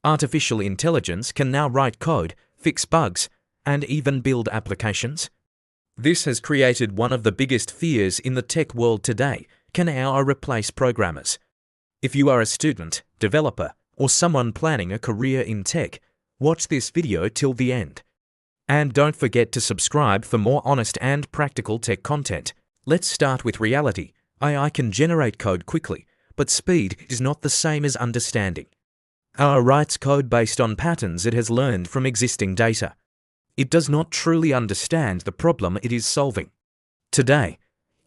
Artificial intelligence can now write code, fix bugs, and even build applications. This has created one of the biggest fears in the tech world today. Can AI replace programmers? If you are a student, developer, or someone planning a career in tech, watch this video till the end. And don't forget to subscribe for more honest and practical tech content. Let's start with reality. AI can generate code quickly, but speed is not the same as understanding. AI writes code based on patterns it has learned from existing data. It does not truly understand the problem it is solving. Today,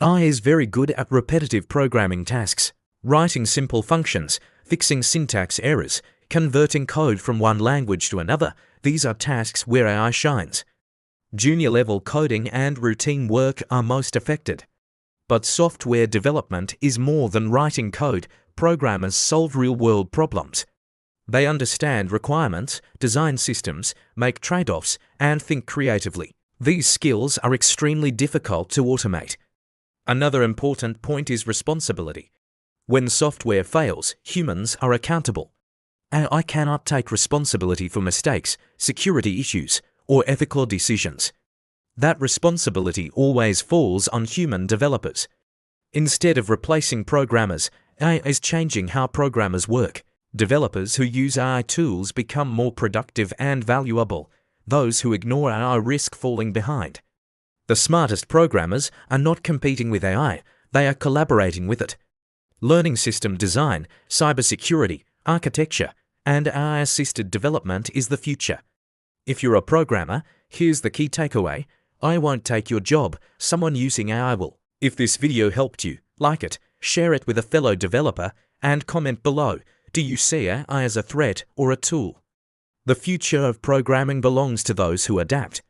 AI is very good at repetitive programming tasks, writing simple functions, fixing syntax errors, converting code from one language to another. These are tasks where AI shines. Junior-level coding and routine work are most affected. But software development is more than writing code. Programmers solve real-world problems. They understand requirements, design systems, make trade-offs, and think creatively. These skills are extremely difficult to automate. Another important point is responsibility. When software fails, humans are accountable. AI cannot take responsibility for mistakes, security issues, or ethical decisions. That responsibility always falls on human developers. Instead of replacing programmers, AI is changing how programmers work. Developers who use AI tools become more productive and valuable. Those who ignore AI risk falling behind. The smartest programmers are not competing with AI, they are collaborating with it. Learning system design, cybersecurity, architecture, and AI-assisted development is the future. If you're a programmer, here's the key takeaway. AI won't take your job, someone using AI will. If this video helped you, like it, share it with a fellow developer, and comment below. Do you see AI as a threat or a tool? The future of programming belongs to those who adapt.